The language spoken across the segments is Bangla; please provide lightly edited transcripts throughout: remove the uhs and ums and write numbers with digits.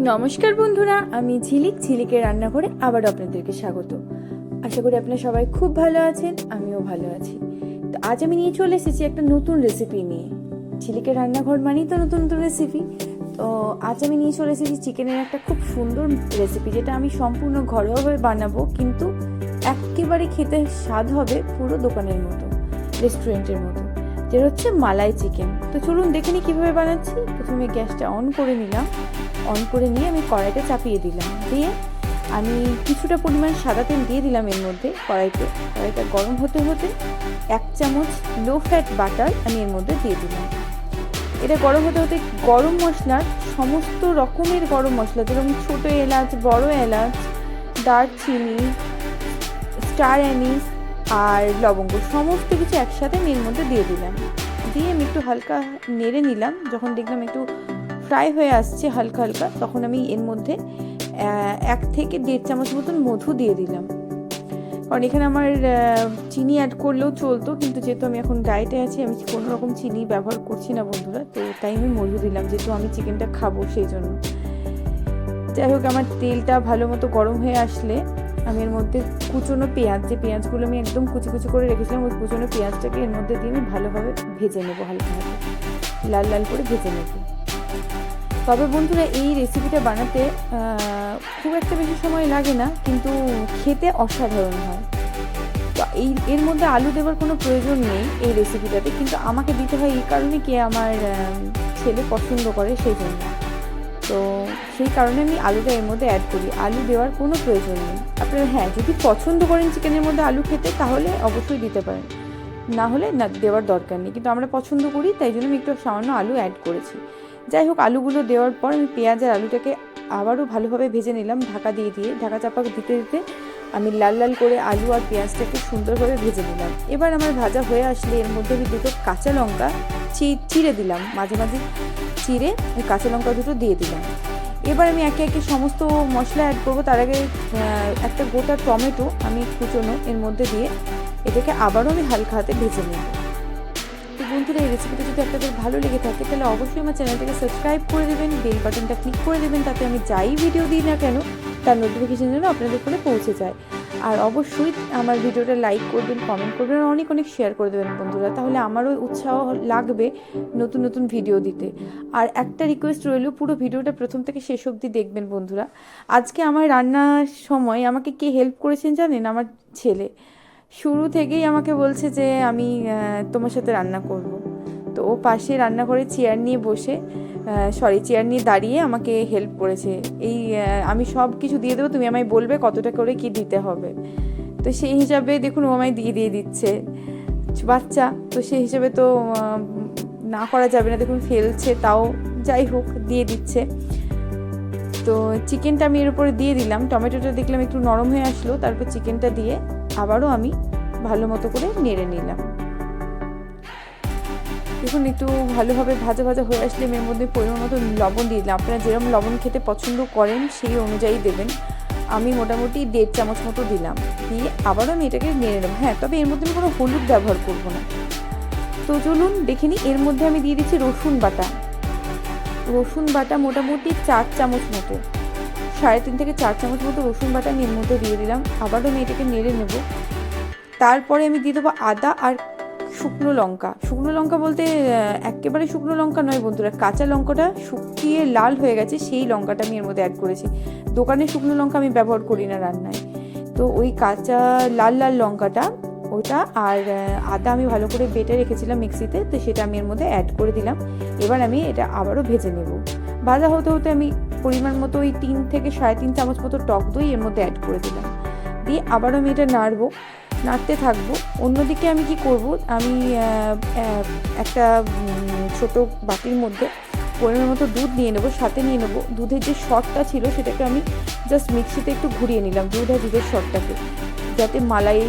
নমস্কার বন্ধুরা, আমি ঝিলিকের রান্নাঘরে আবার আপনাদেরকে স্বাগত। আশা করি আপনারা সবাই খুব ভালো আছেন, আমিও ভালো আছি। তো আজ আমি নিয়ে চলে এসেছি একটা নতুন রেসিপি নিয়ে। ঝিলিকের রান্নাঘর মানেই তো নতুন নতুন রেসিপি। তো আজ আমি নিয়ে চলে এসেছি চিকেনের একটা খুব সুন্দর রেসিপি, যেটা আমি সম্পূর্ণ ঘরোয়াভাবে বানাবো, কিন্তু একেবারে খেতে স্বাদ হবে পুরো দোকানের মতো, রেস্টুরেন্টের মতো, যেটা হচ্ছে মালাই চিকেন। তো চলুন দেখে নিই কীভাবে বানাচ্ছি। প্রথমে গ্যাসটা অন করে নিলাম। অন করে নিয়ে আমি কড়াইটা চাপিয়ে দিলাম, দিয়ে আমি কিছুটা পরিমাণ সাদা তেল দিয়ে দিলাম এর মধ্যে। কড়াইটা গরম হতে হতে 1 চামচ লো ফ্যাট বাটার আমি এর মধ্যে দিয়ে দিলাম। এটা গরম হতে হতে গরম মশলার সমস্ত রকমের গরম মশলা, যেরকম ছোটো এলাচ, বড় এলাচ, দারচিনি, স্টার অ্যানিস আর লবঙ্গ, সমস্ত কিছু একসাথে আমি এর মধ্যে দিয়ে দিলাম। দিয়ে আমি একটু হালকা নেড়ে নিলাম। যখন দেখলাম একটু ফ্রাই হয়ে আসছে হালকা হালকা, তখন আমি এর মধ্যে 1 থেকে 1.5 চামচ মতন মধু দিয়ে দিলাম। কারণ এখানে আমার চিনি অ্যাড করলেও চলতো, কিন্তু যেহেতু আমি এখন ডায়েটে আছি, আমি কোনো রকম চিনি ব্যবহার করছি না বন্ধুরা, তো তাই আমি মধু দিলাম, যেহেতু আমি চিকেনটা খাবো সেই জন্য। যাই হোক, আমার তেলটা ভালো মতো গরম হয়ে আসলে আমি এর মধ্যে কুচনো পেঁয়াজ, যে পেঁয়াজগুলো আমি একদম কুচি কুচি করে রেখেছিলাম, ওই কুচনো পেঁয়াজটাকে এর মধ্যে দিয়ে আমি ভালোভাবে ভেজে নেবো, হালকা হালকা লাল লাল করে ভেজে নেবো। তবে বন্ধুরা, এই রেসিপিটা বানাতে খুব একটা বেশি সময় লাগে না, কিন্তু খেতে অসাধারণ হয়। তো এর মধ্যে আলু দেওয়ার কোনো প্রয়োজন নেই এই রেসিপিটাতে, কিন্তু আমাকে দিতে হয় এই কারণে কি আমার ছেলে পছন্দ করে সেই জন্য। তো সেই কারণে আমি আলুটা এর মধ্যে অ্যাড করি। আলু দেওয়ার কোনো প্রয়োজন নেই। আপনারা যদি পছন্দ করেন চিকেনের মধ্যে আলু খেতে, তাহলে অবশ্যই দিতে পারেন, না হলে না দেওয়ার দরকার নেই। কিন্তু আমরা পছন্দ করি, তাই জন্য আমি একটু সামান্য আলু অ্যাড করেছি। যাই হোক, আলুগুলো দেওয়ার পর আমি পেঁয়াজ আর আলুটাকে আবারও ভালোভাবে ভেজে নিলাম, ঢাকা দিয়ে ঢাকা চাপা দিতে দিতে আমি লাল লাল করে আলু আর পেঁয়াজটাকে সুন্দরভাবে ভেজে নিলাম। এবার আমার ভাজা হয়ে আসলে এর মধ্যে আমি 2টো কাঁচা লঙ্কা চিড়ে দিলাম, মাঝে মাঝে চিড়ে ওই কাঁচা লঙ্কা 2টো দিয়ে দিলাম। এবার আমি একে একে সমস্ত মশলা অ্যাড করবো। তার আগে একটা গোটা টমেটো আমি কুচোনো এর মধ্যে দিয়ে এটাকে আবারও আমি হালকা হাতে ভেজে নেব। তো বন্ধুরা, এই রেসিপিটা যদি আপনাদের ভালো লেগে থাকে, তাহলে অবশ্যই আমার চ্যানেলটাকে সাবস্ক্রাইব করে দেবেন, বেল বাটনটা ক্লিক করে দেবেন, তাতে আমি যাই ভিডিও দিই না কেন তার নোটিফিকেশন যেন আপনাদের ফোনে পৌঁছে যায়। আর অবশ্যই আমার ভিডিওটা লাইক করবেন, কমেন্ট করবেন, আর অনেক অনেক শেয়ার করে দেবেন বন্ধুরা, তাহলে আমারও উৎসাহ লাগবে নতুন নতুন ভিডিও দিতে। আর একটা রিকোয়েস্ট রইল, পুরো ভিডিওটা প্রথম থেকে শেষ অবধি দেখবেন বন্ধুরা। আজকে আমার রান্নার সময় আমাকে কে হেল্প করেছেন জানেন? আমার ছেলে শুরু থেকেই আমাকে বলছে যে আমি তোমার সাথে রান্না করব। তো ও পাশে রান্নাঘরে চেয়ার নিয়ে দাঁড়িয়ে আমাকে হেল্প করেছে। আমি সব কিছু দিয়ে দেবো, তুমি আমায় বলবে কতটা করে কি দিতে হবে। তো সেই হিসাবে দেখুন, ও আমায় দিয়ে দিচ্ছে, বাচ্চা তো সেই হিসাবে তো না করা যাবে না। দেখুন ফেলছে, তাও যাই হোক দিয়ে দিচ্ছে। তো চিকেনটা আমি এর উপরে দিয়ে দিলাম। টমেটোটা দেখলাম একটু নরম হয়ে আসলো, তারপর চিকেনটা দিয়ে আবারও আমি ভালো মতো করে নেড়ে নিলাম। দেখুন একটু ভালোভাবে ভাজা ভাজা হয়ে আসলে এর মধ্যে পরিমাণ মতো লবণ দিয়ে দিলাম। আপনারা যেরকম লবণ খেতে পছন্দ করেন সেই অনুযায়ী দেবেন। আমি মোটামুটি 1.5 চামচ মতো দিলাম, দিয়ে আবারও আমি এটাকে নেড়ে নেব। তবে এর মধ্যে আমি কোনো হলুদ ব্যবহার করব না। তো চলুন দেখে নিই। এর মধ্যে আমি দিয়ে দিচ্ছি রসুন বাটা মোটামুটি 4 চামচ মতো, 3.5 থেকে 4 চামচ মতো রসুন বাটা আমি এর মধ্যে দিয়ে দিলাম। আবারও আমি এটাকে নেড়ে নেব। তারপরে আমি দিয়ে দেবো আদা আর শুকনো লঙ্কা বলতে একেবারে শুকনো লঙ্কা নয় বন্ধুরা, কাঁচা লঙ্কাটা শুকিয়ে লাল হয়ে গেছে সেই লঙ্কাটা আমি এর মধ্যে অ্যাড করেছি। দোকানের শুকনো লঙ্কা আমি ব্যবহার করি না রান্নায়। তো ওই কাঁচা লাল লঙ্কাটা, ওটা আর আদা আমি ভালো করে বেটে রেখেছিলাম মিক্সিতে, তো সেটা আমি এর মধ্যে অ্যাড করে দিলাম। এবার আমি এটা আবারও ভেজে নেব। ভাজা হতে হতে আমি পরিমাণ মতো ওই 3 থেকে 3.5 চামচ মতো টক দই এর মধ্যে অ্যাড করে দিলাম। দিয়ে আবারও আমি এটা নাড়তে থাকবো। অন্যদিকে আমি কি করব, আমি একটা ছোট বাটির মধ্যে পরিমাণ মতো দুধ নিয়ে নেবো, সাথে নিয়ে নেবো দুধের যে শটটা ছিল, সেটাকে আমি জাস্ট মিক্সিতে একটু ঘুরিয়ে নিলাম, দুধের শটটাকে, যাতে মালাই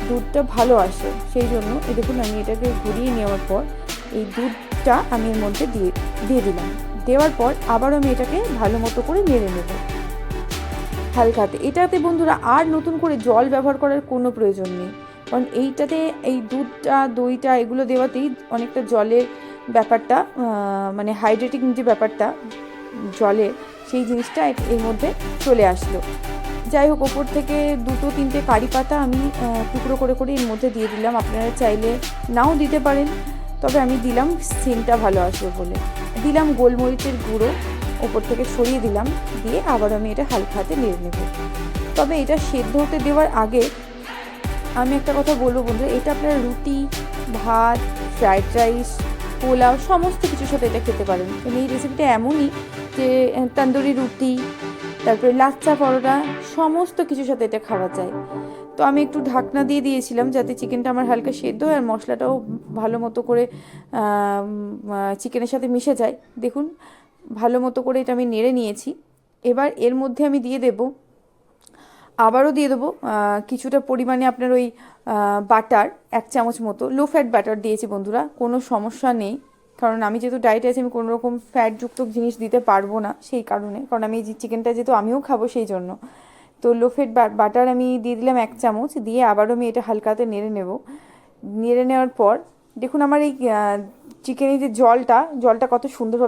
দুধটা ভালো আসে সেই জন্য। দেখুন আমি এটাকে ঘুরিয়ে নেওয়ার পর এই দুধটা আমি এর মধ্যে দিয়ে দিলাম। দেওয়ার পর আবারও আমি এটাকে ভালো মতো করে নেড়ে নেবো হালকাতে। এটাতে বন্ধুরা আর নতুন করে জল ব্যবহার করার কোনো প্রয়োজন নেই, কারণ এইটাতে এই দুধটা দইটা এগুলো দেওয়াতেই অনেকটা জলের ব্যাপারটা, মানে হাইড্রেটিং যে ব্যাপারটা জলে, সেই জিনিসটা এর মধ্যে চলে আসলো। যাই হোক, ওপর থেকে 2-3টে কারি পাতা আমি টুকরো করে করে এর মধ্যে দিয়ে দিলাম। আপনারা চাইলে নাও দিতে পারেন, তবে আমি দিলাম সেন্টটা ভালো আসবে বলে। দিলাম গোলমরিচের গুঁড়ো, ওপর থেকে ছড়িয়ে দিলাম, দিয়ে আবার আমি এটা হালকা হাতে নেড়ে নেব। তবে এটা সেদ্ধ হতে দেওয়ার আগে আমি একটা কথা বলবো বন্ধুরা, এটা আপনারা রুটি, ভাত, ফ্রাইড রাইস, পোলাও সমস্ত কিছুর সাথে এটা খেতে পারেন। কারণ এই রেসিপিটা এমনই যে তন্দুরি রুটি, তারপরে লাচ্চা পরোটা সমস্ত কিছুর সাথে এটা খাওয়া যায়। তো আমি একটু ঢাকনা দিয়ে দিয়েছিলাম যাতে চিকেনটা আমার হালকা সেদ্ধ হয় আর মশলাটাও ভালো মতো করে চিকেনের সাথে মিশে যায়। দেখুন ভালো মতো করে এটা আমি নেড়ে নিয়েছি। এবার এর মধ্যে আমি আবারও দিয়ে দেবো কিছুটা পরিমাণে আপনার ওই বাটার, 1 চামচ মতো লো ফ্যাট বাটার দিয়েছি বন্ধুরা, কোনো সমস্যা নেই। কারণ আমি যেহেতু ডায়েটে আছি, আমি কোনো রকম ফ্যাটযুক্ত জিনিস দিতে পারবো না, সেই কারণে, কারণ আমি চিকেনটা যেহেতু আমিও খাবো সেই জন্য। তো লো ফ্যাট বাটার আমি দিয়ে দিলাম 1 চামচ, দিয়ে আবারও আমি এটা হালকাতে নেড়ে নেব। নেড়ে নেওয়ার পর দেখুন আমার এই চিকেনের যে জলটা কত সুন্দরভাবে